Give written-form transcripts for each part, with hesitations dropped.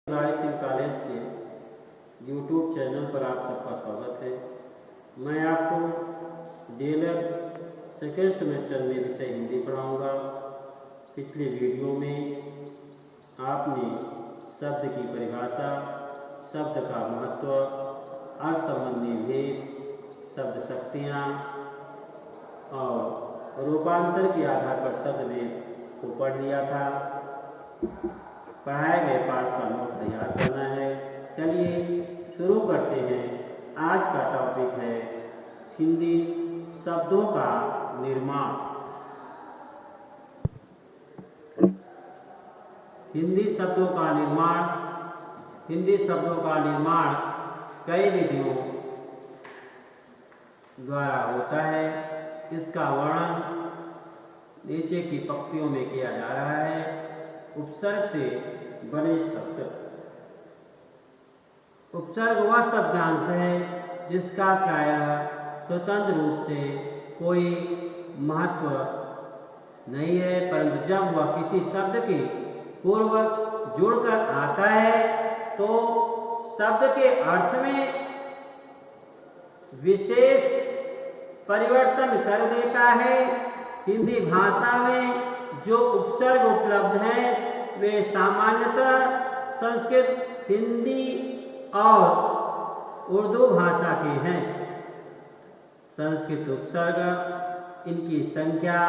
Singh college के YouTube channel पर आप सबका स्वागत है। मैं आपको डीएलएड सेकेंड सेमेस्टर में विषय हिंदी पढ़ाऊंगा। पिछले वीडियो में आपने शब्द की परिभाषा, शब्द का महत्व, अर्थ संबंधी भेद, शब्द शक्तियाँ और रूपांतर के आधार पर शब्द भेद को पढ़ लिया था। पढ़ाए गए पाठ का नोट तैयार करना है। चलिए शुरू करते हैं। आज का टॉपिक है हिंदी शब्दों का निर्माण। हिंदी शब्दों का निर्माण कई विधियों द्वारा होता है। इसका वर्णन नीचे की पंक्तियों में किया जा रहा है। उपसर्ग से बने शब्द। उपसर्ग वह शब्दांश है जिसका प्रायः स्वतंत्र रूप से कोई महत्व नहीं है, परंतु जब वह किसी शब्द के पूर्व जुड़कर आता है तो शब्द के अर्थ में विशेष परिवर्तन कर देता है। हिंदी भाषा में जो उपसर्ग उपलब्ध हैं वे सामान्यतः संस्कृत, हिंदी और उर्दू भाषा के हैं। संस्कृत उपसर्ग इनकी संख्या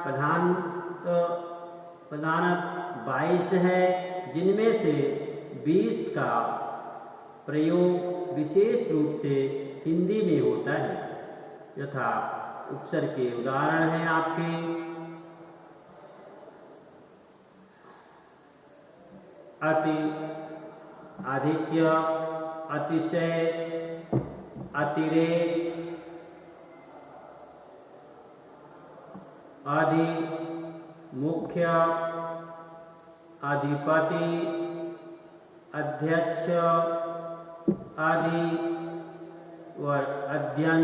प्रधानतः 22 है, जिनमें से 20 का प्रयोग विशेष रूप से हिंदी में होता है। यथा उपसर्ग के उदाहरण हैं आपके अति, आधिक्य, अतिशय, अतिरेक, अधि, मुख्य, अधिपति, अध्यक्ष आदि व अध्ययन,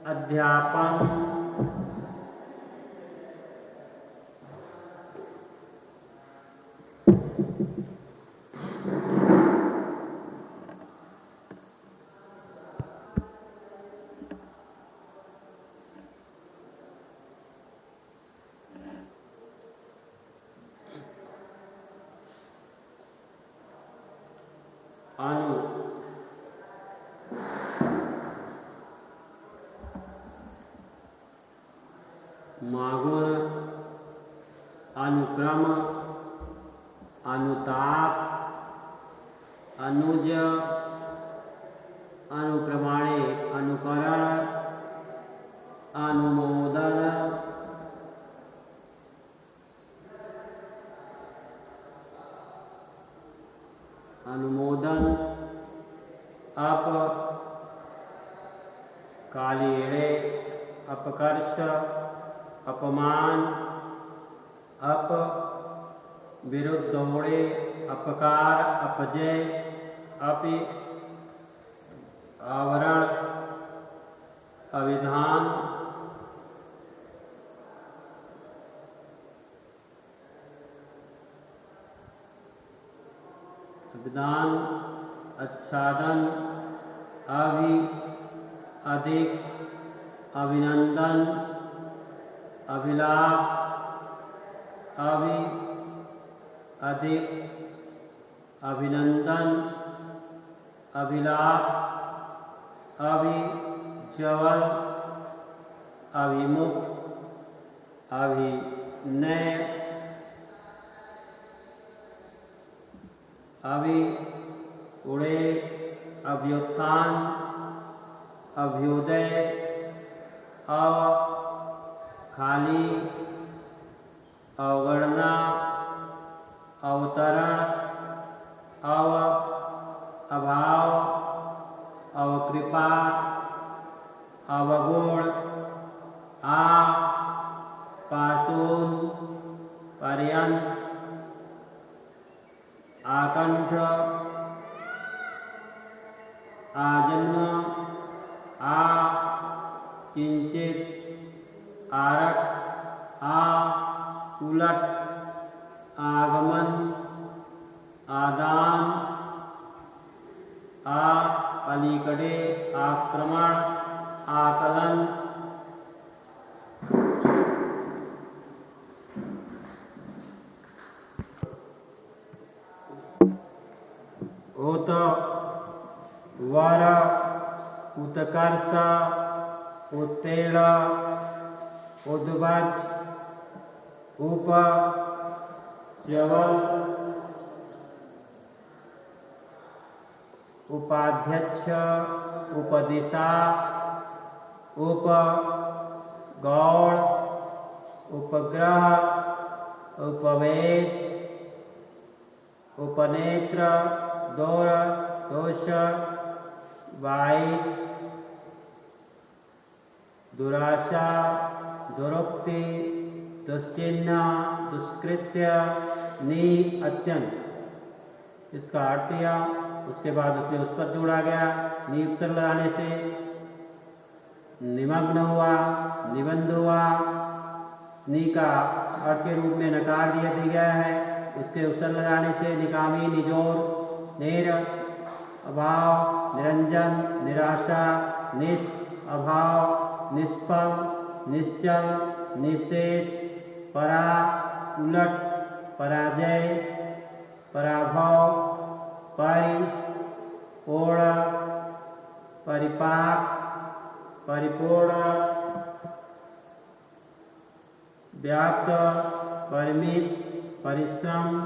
अध्यापन। मागुण, अनुक्रम, अनुताप, अनुज, अनुक्रमणे, अनुकरण, अनुमोदन, अनुमोदन, अप, कालीड़े, अपकर्ष, अपमान, अप, विरुद्धोड़े, अपकार, अपजय, अपि, आवरण, अविधान, अभिधान, आच्छादन, अभि, अधिक, अभिनंदन, अभिलाप, अभि, अधिक, अभिनंदन, अभिलाप, अभिज्वल, अभिमुख, अभिनय, उड़े, अभ्युत्थान, अभ्युदय, खाली, अवगणना, अवतरण, अभाव, अवकृपा, अवगुण, पाशून, पर्यंत, आकंठ, आजन्म, किंचित, आरक, उलट, आगमन, आदान, आ अलीकडे, आक्रमण, आकलन, उत वर, उत्कर्ष, उत्तीर्ण, उद्वज, उप च्यवल, उपाध्यक्ष, उपदिशा, उप गौड़, उपग्रह, उपवेद, उपनेत्र, दोर, दोष, वाई, दुराशा, दुरुक्ति, दुश्चिन्ह, दुष्कृत्य, नी अत्यंत। इसका अर्थ दिया। उसके बाद उसमें उस पर जोड़ा गया। नी उपसर्ग लगाने से निमग्न हुआ, निबंध हुआ। नी का अर्थ के रूप में नकार दिया गया है। उसके उपसर्ग लगाने से निकामी, निजोर, नेर, अभाव, निरंजन, निराशा, निश, अभाव, निष्फल, निश्चल, निशेष, परा, उलट, पराजय, पराभव, परि, पूर्ण, परिपाक, परिपूर्ण, व्याप्त, परिमित, परिश्रम,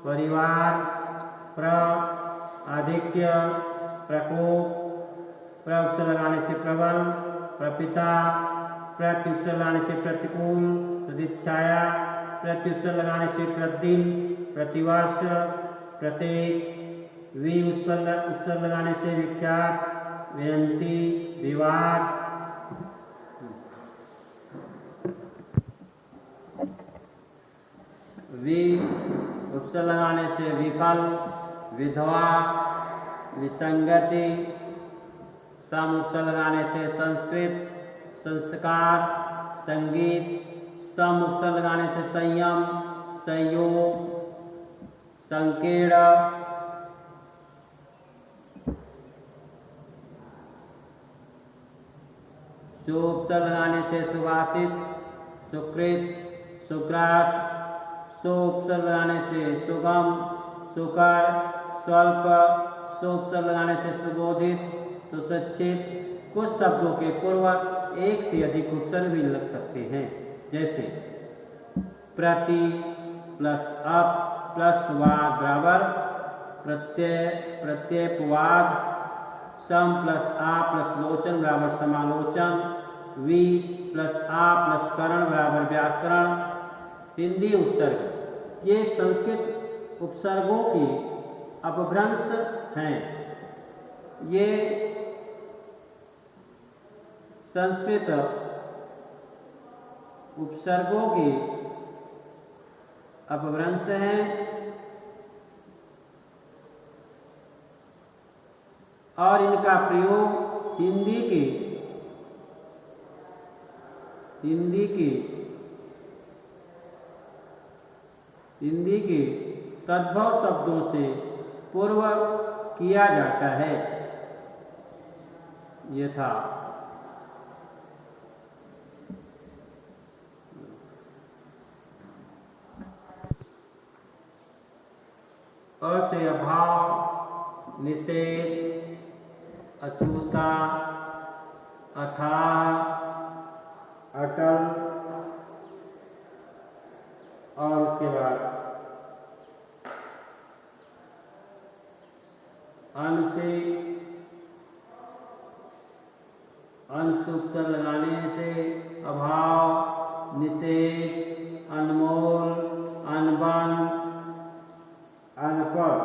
परिवार, प्र, आधिक्य, प्रकोप, प्र उपसर्ग लगाने से प्रबल, प्रपिता, प्रति उपसर्ग लगाने से प्रतिकूल, प्रतीक्षाया, प्रति उपसर्ग लगाने से प्रतिदिन, प्रतिवर्ष, प्रत्येक, वि उपसर्ग लगाने से विख्यात, विनंती, विवाद, वि उपसर्ग लगाने से विफल, विधवा, विसंगति, सम उपसर्ग लगाने से संस्कृत, संस्कार, संगीत, सम उपसर्ग लगाने से संयम, संयोग, संकीर्ण, सु उपसर्ग लगाने से सुभाषित, सुकृत, सुग्रास, सु उपसर्ग लगाने से सुगम, सुकर, स्वल्प, सु उपसर्ग लगाने से सुबोधित, सुशिक्षित। कुछ शब्दों के पूर्व एक से अधिक उपसर्ग भी लग सकते हैं, जैसे प्रति प्लस अप प्लस वाद बराबर प्रत्यय, प्रत्ययपवाद, सम प्लस आ प्लस लोचन बराबर समालोचन, वी प्लस आ प्लस करण बराबर व्याकरण। हिंदी उपसर्ग ये संस्कृत उपसर्गों की अपभ्रंश हैं। ये संस्कृत उपसर्गों की अपभ्रंश हैं और इनका प्रयोग हिंदी की तद्भव शब्दों से पूर्व किया जाता है। यथा अ से अभाव, निषेध, अछूता, अथाह, अटल, और उसके बाद अन से उपसर्ग लगाने से अभाव, निषेध, अनमोल, अनबन, अनपढ़।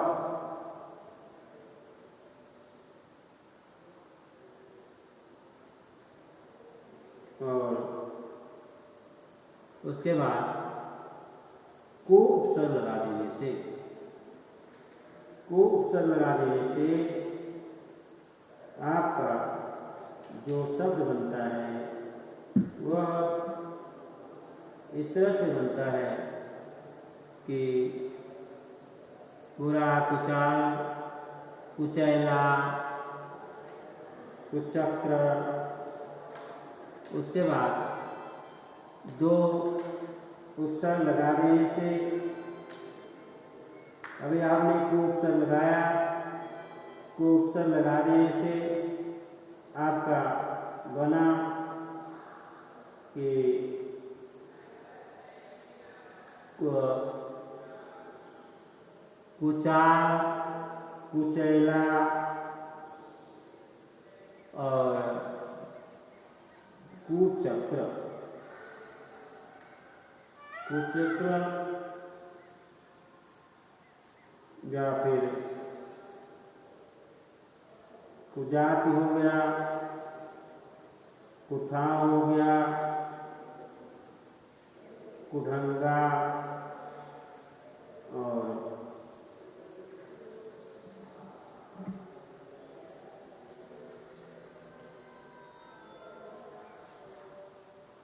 और उसके बाद को उपसर्ग लगा देने से आपका जो शब्द बनता है वह इस तरह से बनता है कि पूरा, कुचाल, कुचैला, कुचक्र। उसके बाद दो उपसर्ग लगा देने से, अभी आपने को उपसर्ग लगाया, को उपसर्ग लगा देने से आपका बना कि कुचाल, कुचैला और कुचक्र। कुचक्र या फिर कुजाति हो गया, कुठा हो गया, कुढंगा और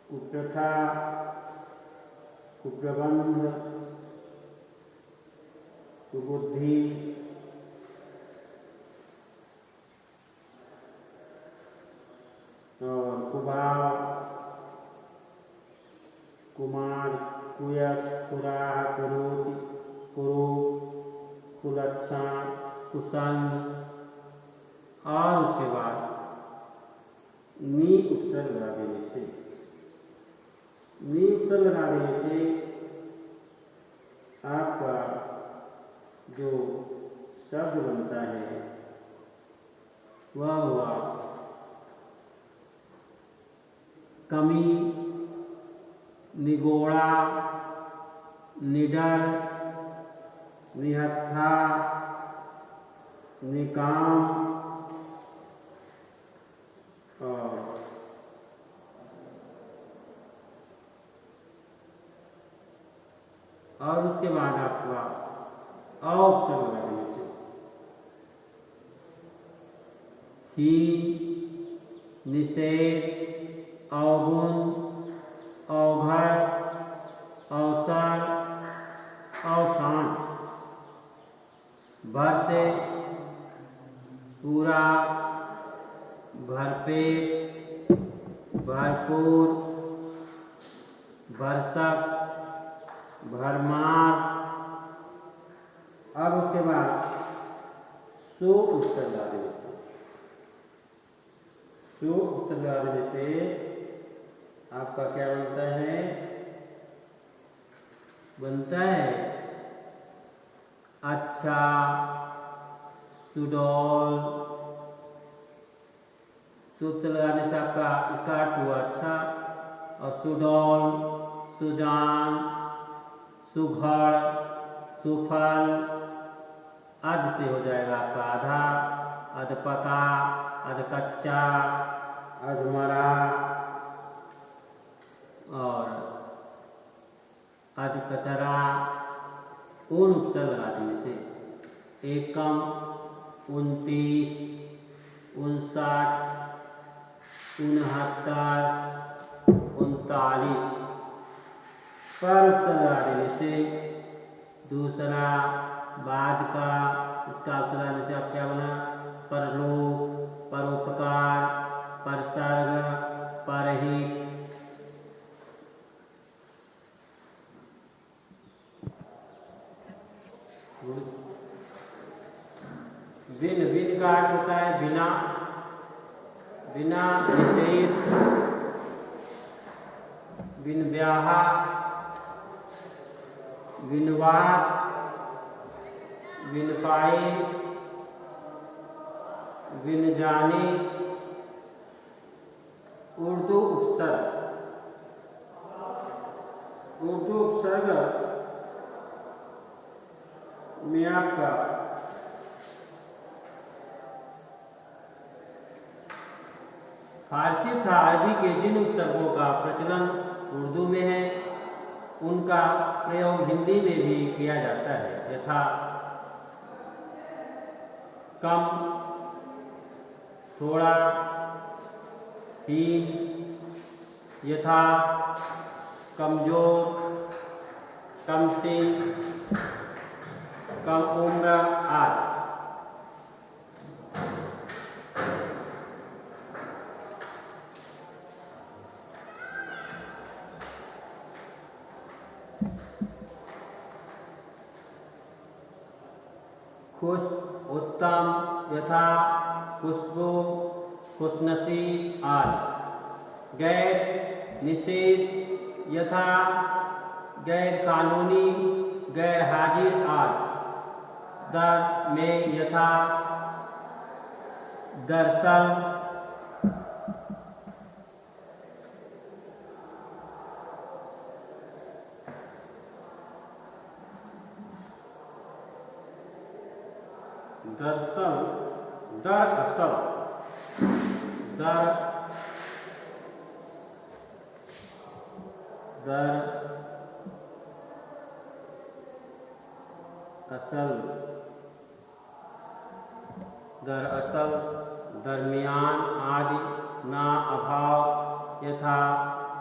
कुप्रथा, कुप्रबंध, कुबुद्धि, और कुभाव, कुमार, कुयस, कुराह, कुरूप, कुलक्षण, कुसंग। और उसके बाद नी उपसर्ग लगा देने से, नी उपसर्ग लगा देने से आपका जो शब्द बनता है वह हुआ कमी, निगोड़ा, निडर, निहत्था, निकाम और उसके बाद आपका उपसर्ग लगा देने से ही, निषेध, अवगुण, अवघर, अवसर, अवसान। भर से पूरा, भरपेट, भरपूर, भरसक, भरमार। अब उसके बाद सो उपसर्ग लगा देने से, सो उपसर्ग लगा देने से आपका क्या बनता है? बनता है अच्छा, सुडौल। सूत्र लगाने से आपका इसका अर्थ हुआ अच्छा, और सुडौल, सुजान, सुघड़, सुफल। अध से हो जाएगा आपका आधा, अधपका, अधकच्चा, अधमरा और अधकचरा। उन उपसर्ग लगा देने से एकम, 29, 59, 69, 39 पर उपसर्ग लगा देने से दूसरा बाद का, इसका उपसर्ग लगाने से आप क्या बना? परलोक, परोपकार, परसर्ग, परहित। विन, विन का अर्थ होता है बिना, बिना, निषेध, बिन ब्याहा, विनवाद, विन पाए, विन जाने। उर्दू उपसर्ग, उर्दू उपसर्ग में आपका फारसी तथा अरबी के जिन उपसर्गों का प्रचलन उर्दू में है उनका प्रयोग हिंदी में भी किया जाता है, यथा कम, थोड़ा, हीन, यथा, कमजोर, कमसिन, कम उम्र आदि। खुश, उत्तम, यथा, खुशबू, खुशनसीब आदि। गैर, निषेध, यथा, गैर कानूनी, गैर हाजिर आदि। दर में, यथा, दरअसल, दरअसल, दरअसल, दरअसल, दरअसल, दरमियान आदि। ना अभाव, यथा,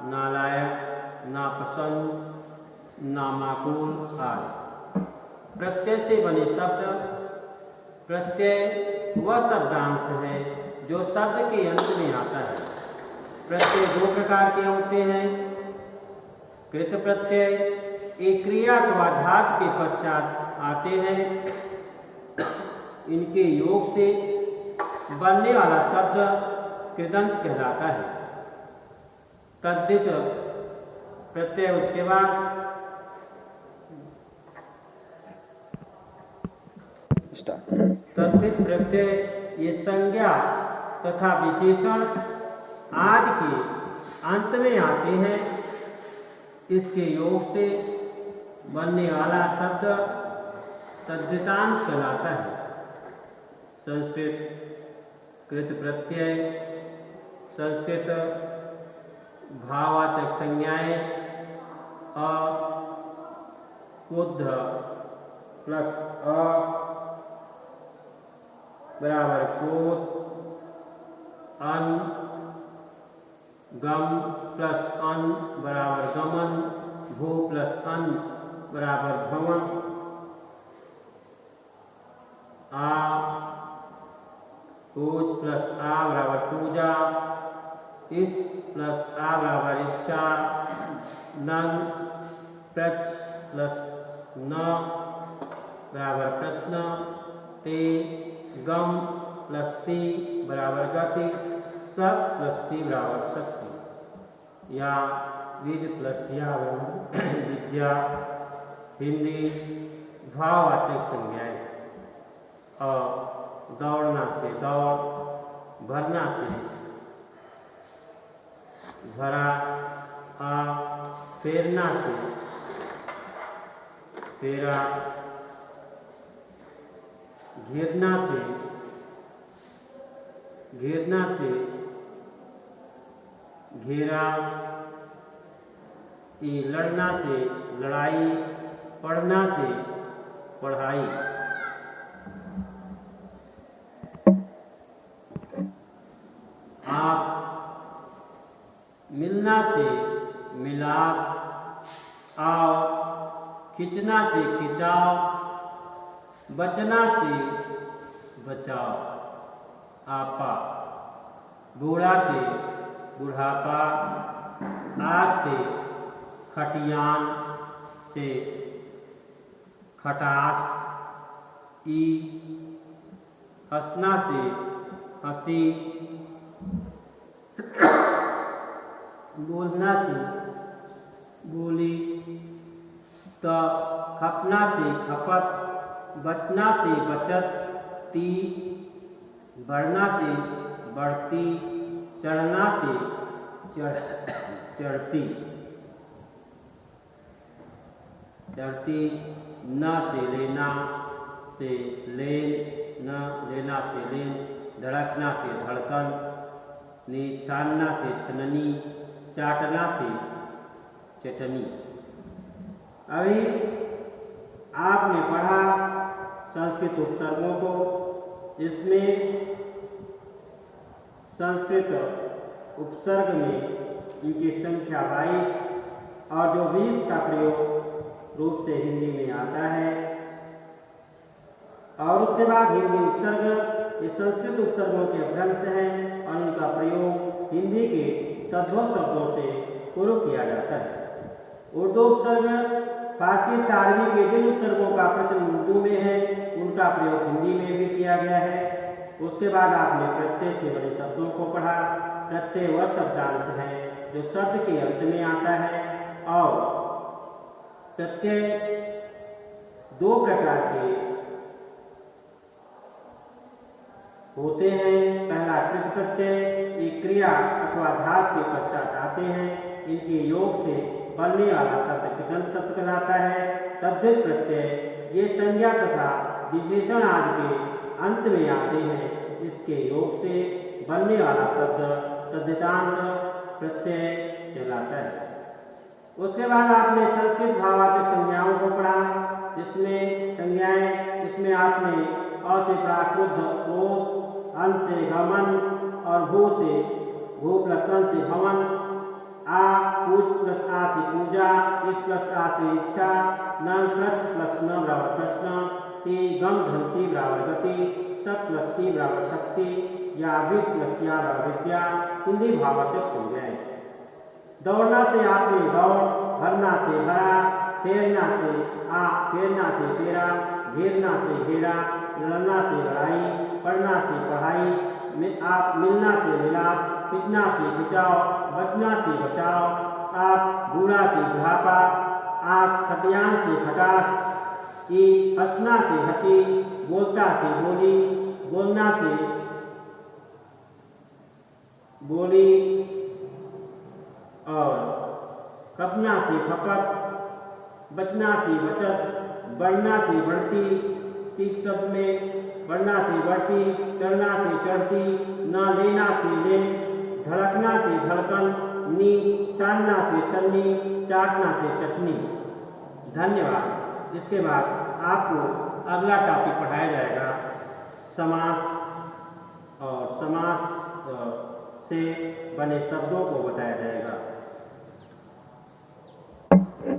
नालायक, नापसंद, नामाकूल आदि। प्रत्यय से बने शब्द। प्रत्यय वह शब्दांश है जो शब्द के अंत में आता है। प्रत्यय दो प्रकार के होते हैं। कृत प्रत्यय एक क्रिया अथवा धातु के पश्चात आते हैं। इनके योग से बनने वाला शब्द कृदंत कहलाता है। तद्धित प्रत्यय उसके बाद तद्धित प्रत्यय ये संज्ञा तथा विशेषण आदि के अंत में आते हैं। इसके योग से बनने वाला शब्द तद्धितांश कहलाता है। संस्कृत कृत प्रत्यय संस्कृत भाववाचक संज्ञाएं अ, कुद्ध प्लस अ बराबर क्रोध, अन, गम प्लस अन बराबर गमन, भू प्लस अन बराबर भ्रमण, आ, पूज प्लस आ बराबर पूजा, इस प्लस आ बराबर इच्छा, नंग, प्रच प्लस न बराबर प्रश्न, ते, गम प्लस ती बराबर गति, सब प्लस ती बराबर शक्ति। या विद प्लस या विद्या। हिंदी भाववाचक संज्ञाएं अ, दौड़ना से दौड़, भरना से भरा, आ, फेरना से फेरा, घेरना से घेरा, लड़ना से लड़ाई, पढ़ना से पढ़ाई। आप, मिलना से मिलाप, आओ, खिंचना से खिंचाव, बचना से बचाव, आपा, बूढ़ा से बुढ़ापा, आज से खटियान से खटास, ई, हंसना से हंसी, बोलना से बोली, त, खपना से खपत, बचना से बचत, ती, बढ़ना से बढ़ती, चढ़ना से चढ़ती, न से लेना से लेन, न लेना से लेन, धड़कना से धड़कन, छानना से छननी, चाटना से चटनी। अभी आपने पढ़ा संस्कृत उपसर्गों को। इसमें संस्कृत उपसर्ग में इनकी संख्या 22 और जो 20 का प्रयोग रूप से हिंदी में आता है और उसके बाद हिंदी उपसर्ग, ये संस्कृत उपसर्गों के अपभ्रंश हैं और इनका प्रयोग हिंदी के तद्भव शब्दों से पूर्व किया जाता है। उर्दू उपसर्ग फारसी अरबी के जिन उपसर्गों का प्रचलन उर्दू में है उनका प्रयोग हिंदी में भी किया गया है। उसके बाद आपने प्रत्यय से बने शब्दों को पढ़ा। प्रत्यय वह शब्दांश है जो शब्द के अंत में आता है और प्रत्यय दो प्रकार के होते हैं। पहला कृत प्रत्यय, ये क्रिया अथवा धातु के पश्चात आते हैं। इनके योग से बनने वाला शब्द कृदंत शब्द कहलाता है। तद्धित प्रत्यय ये संज्ञा तथा विशेषण आदि के अंत में आते हैं। इसके योग से बनने वाला शब्द तद्धितांत प्रत्यय कहलाता है। उसके बाद आपने संस्कृत भाववाचक संज्ञाओं को पढ़ा, जिसमें संज्ञाएं इसमें आपने अ से प्राकृत ओत, अन से गमन और भू प्लस अन से भवन, आ पूज प्लस आ से पूजा, इस प्लस आ से इच्छा, न प्लस न बराबर प्रश्न, ती गम धंती बराबर गति, सत प्लस ती बराबर शक्ति या विद प्लस या बराबर विद्या, हिंदी भाववाचक संज्ञाएं। दौड़ना से आपने दौड़, भरना से भरा, फेरना से फेरा, घेरना से घेरा, लड़ना से लड़ाई, पढ़ना से पढ़ाई, मिलना से मिलाप, खिंचना से खिंचाव, बचना से बचाव, आप बूढ़ा से बुढ़ापा, आस खटियान से खटास, ई हंसना से हंसी, बोलता से बोली, बोलना से बोली और कपना से खपत, बचना से बचत, बढ़ना से बढ़ती, तीस शब्द में बढ़ना से बढ़ती, चढ़ना से चढ़ती, न लेना से ले, धड़कना से धड़कन, नी छानना से छन्नी, चाटना से चटनी। धन्यवाद। इसके बाद आपको अगला टॉपिक पढ़ाया जाएगा समास और समास से बने शब्दों को बताया जाएगा।